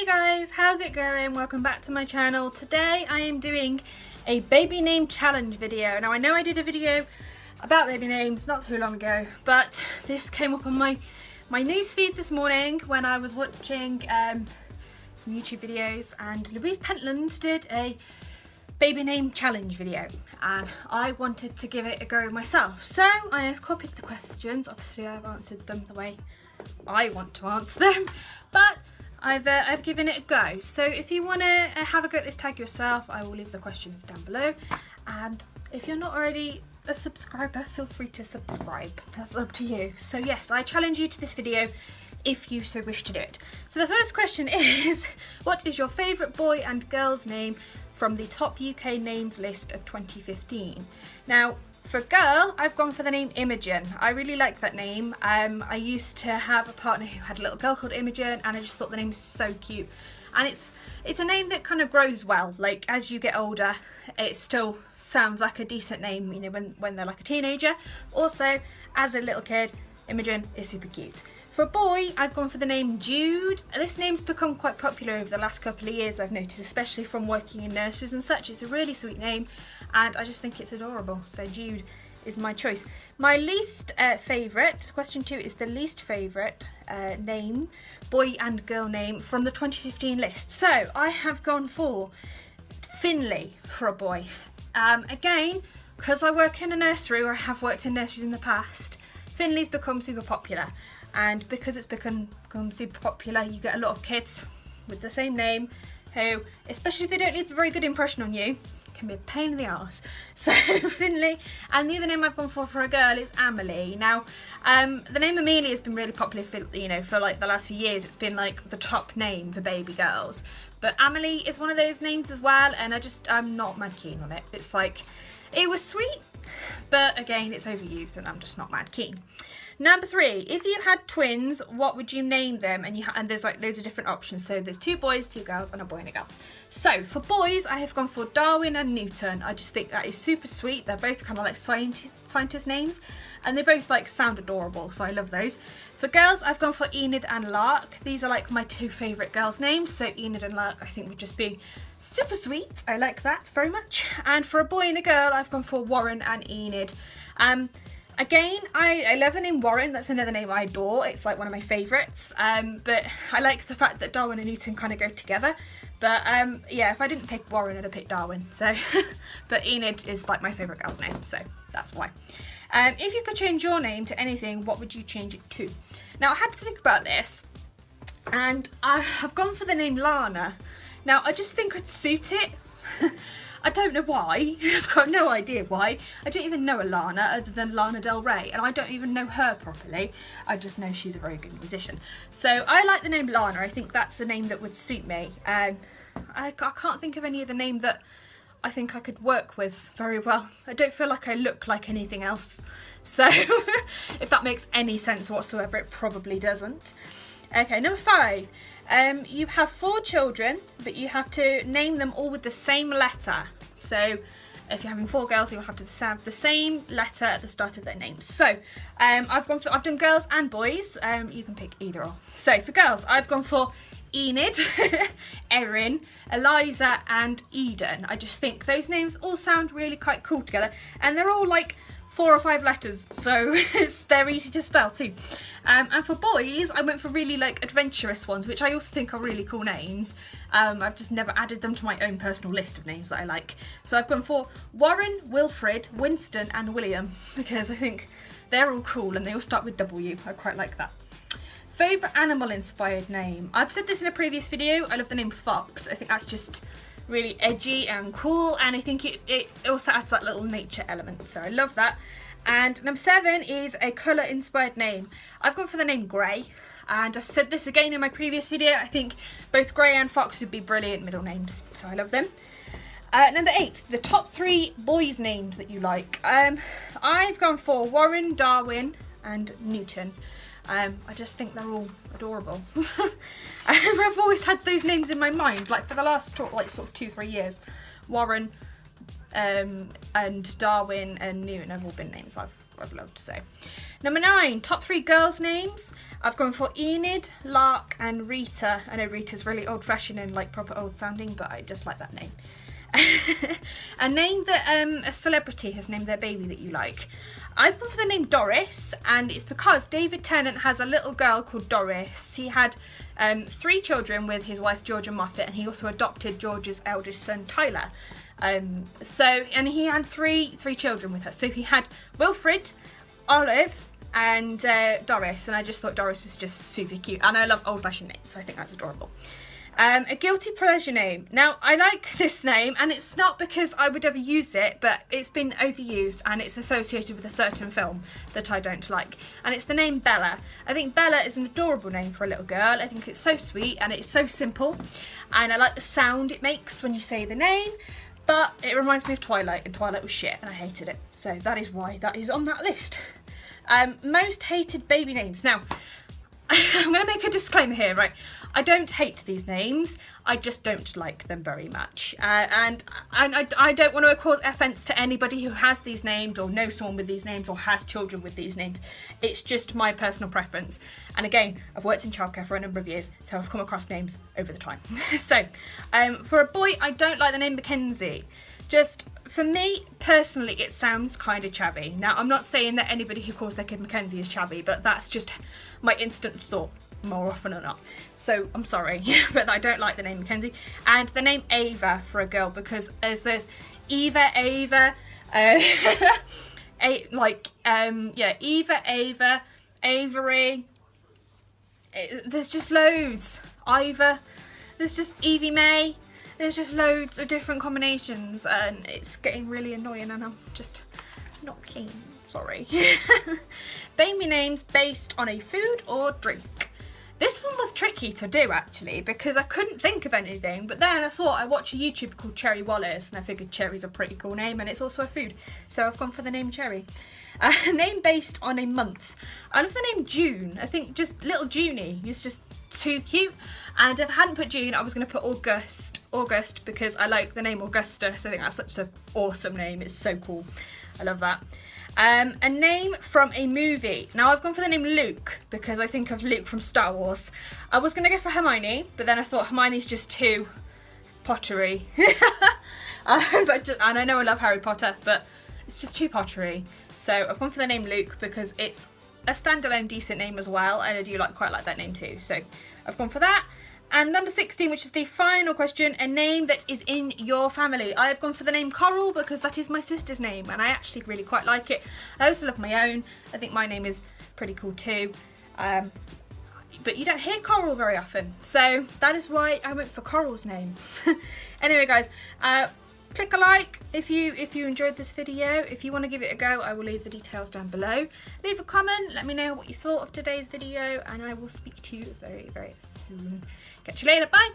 Hey guys, how's it going? Welcome back to my channel. Today I am doing a baby name challenge video. Now I know I did a video about baby names not too long ago, but this came up on my newsfeed this morning when I was watching some YouTube videos, and Louise Pentland did a baby name challenge video and I wanted to give it a go myself. So I have copied the questions. Obviously I've answered them the way I want to answer them, but I've given it a go. So if you want to have a go at this tag yourself, I will leave the questions down below, and if you're not already a subscriber, feel free to subscribe. That's up to you. So yes, I challenge you to this video if you so wish to do it. So the first question is, what is your favourite boy and girl's name from the top UK names list of 2015? Now, for girl, I've gone for the name Imogen. I really like that name. I used to have a partner who had a little girl called Imogen, and I just thought the name was so cute. And it's a name that kind of grows well. Like as you get older, it still sounds like a decent name, you know, when they're like a teenager. Also, as a little kid, Imogen is super cute. For a boy, I've gone for the name Jude. This name's become quite popular over the last couple of years, I've noticed, especially from working in nurseries and such. It's a really sweet name and I just think it's adorable, so Jude is my choice. My least favourite, question 2 is the least favourite name, boy and girl name from the 2015 list. So I have gone for Finley for a boy. Again, because I work in a nursery, or I have worked in nurseries in the past, Finley's become super popular. And because it's become super popular, you get a lot of kids with the same name who, especially if they don't leave a very good impression on you, can be a pain in the arse. So Finley, and the other name I've gone for a girl is Amelie. Now, the name Amelia has been really popular for like the last few years. It's been like the top name for baby girls. But Amelie is one of those names as well, and I'm not mad keen on it. It's like, it was sweet, but again, it's overused and I'm just not mad keen. Number 3, if you had twins, what would you name them? And there's like loads of different options. So there's 2 boys, 2 girls, and a boy and a girl. So for boys, I have gone for Darwin and Newton. I just think that is super sweet. They're both kind of like scientist names, and they both like sound adorable, so I love those. For girls, I've gone for Enid and Lark. These are like my 2 favourite girls' names. So Enid and Lark, I think, would just be super sweet. I like that very much. And for a boy and a girl, I've gone for Warren and Enid. Again, I love the name Warren. That's another name I adore. It's like one of my favourites. But I like the fact that Darwin and Newton kind of go together. But yeah, if I didn't pick Warren, I'd have picked Darwin. So, but Enid is like my favourite girl's name, so that's why. If you could change your name to anything, what would you change it to? Now, I had to think about this, and I have gone for the name Lana. Now, I just think I'd suit it. I don't know why. I've got no idea why. I don't even know a Lana other than Lana Del Rey, and I don't even know her properly. I just know she's a very good musician. So I like the name Lana. I think that's a name that would suit me. I can't think of any other name that I think I could work with very well. I don't feel like I look like anything else. So if that makes any sense whatsoever, it probably doesn't. Okay, number 5. You have 4 children, but you have to name them all with the same letter. So if you're having 4 girls, you'll have to have the same letter at the start of their names. So I've done girls and boys. You can pick either or. So for girls, I've gone for Enid, Erin, Eliza and Eden. I just think those names all sound really quite cool together, and they're all like 4 or 5 letters, so they're easy to spell too. And for boys, I went for really like adventurous ones, which I also think are really cool names. I've just never added them to my own personal list of names that I like. So I've gone for Warren, Wilfred, Winston and William, because I think they're all cool and they all start with W. I quite like that. Favourite animal inspired name? I've said this in a previous video. I love the name Fox. I think that's just really edgy and cool, and I think it also adds that little nature element, so I love that. And number 7 is a colour inspired name. I've gone for the name Grey, and I've said this again in my previous video. I think both Grey and Fox would be brilliant middle names, so I love them. Number 8, the top 3 boys' names that you like. I've gone for Warren, Darwin and Newton. I just think they're all adorable. I've always had those names in my mind, like for the last sort of 2-3 years. Warren and Darwin and Newton have all been names I've loved. So Number 9, top 3 girls' names. I've gone for Enid, Lark and Rita. I know Rita's really old-fashioned and like proper old-sounding, but I just like that name. A name that a celebrity has named their baby that you like. I've gone for the name Doris, and it's because David Tennant has a little girl called Doris. He had 3 children with his wife Georgia Moffat, and he also adopted George's eldest son Tyler. And he had three children with her. So he had Wilfred, Olive and Doris, and I just thought Doris was just super cute, and I love old-fashioned names, so I think that's adorable. A guilty pleasure name. Now, I like this name, and it's not because I would ever use it, but it's been overused and it's associated with a certain film that I don't like, and it's the name Bella. I think Bella is an adorable name for a little girl. I think it's so sweet and it's so simple, and I like the sound it makes when you say the name, but it reminds me of Twilight, and Twilight was shit and I hated it, so that is why that is on that list. Most hated baby names. Now, I'm going to make a disclaimer here, right? I don't hate these names, I just don't like them very much. And I don't want to cause offence to anybody who has these names or knows someone with these names or has children with these names. It's just my personal preference. And again, I've worked in childcare for a number of years, so I've come across names over the time. So, for a boy, I don't like the name Mackenzie. Just, for me, personally, it sounds kind of chavvy. Now, I'm not saying that anybody who calls their kid Mackenzie is chavvy, but that's just my instant thought, more often than not. So, I'm sorry, but I don't like the name Mackenzie. And the name Ava for a girl, because there's Eva, Ava, Eva, Ava, Avery. There's just loads. Iva. There's just Evie May. There's just loads of different combinations, and it's getting really annoying, and I'm just not keen. Sorry. Baby names based on a food or drink. This one was tricky to do, actually, because I couldn't think of anything, but then I thought I watched a YouTuber called Cherry Wallace, and I figured Cherry's a pretty cool name, and it's also a food, so I've gone for the name Cherry. A name based on a month. I love the name June. I think just little Junie is just too cute, and if I hadn't put June, I was going to put August, because I like the name Augustus. I think that's such an awesome name. It's so cool. I love that. A name from a movie. Now, I've gone for the name Luke because I think of Luke from Star Wars. I was going to go for Hermione, but then I thought Hermione's just too pottery. And I know I love Harry Potter, but it's just too pottery. So I've gone for the name Luke because it's a standalone decent name as well, and I do quite like that name too. So I've gone for that. And number 16, which is the final question, a name that is in your family. I have gone for the name Coral because that is my sister's name, and I actually really quite like it. I also love my own. I think my name is pretty cool too. But you don't hear Coral very often, so that is why I went for Coral's name. Anyway, guys, click a like if you enjoyed this video. If you want to give it a go, I will leave the details down below. Leave a comment, let me know what you thought of today's video, and I will speak to you very, very soon. Catch you later, bye!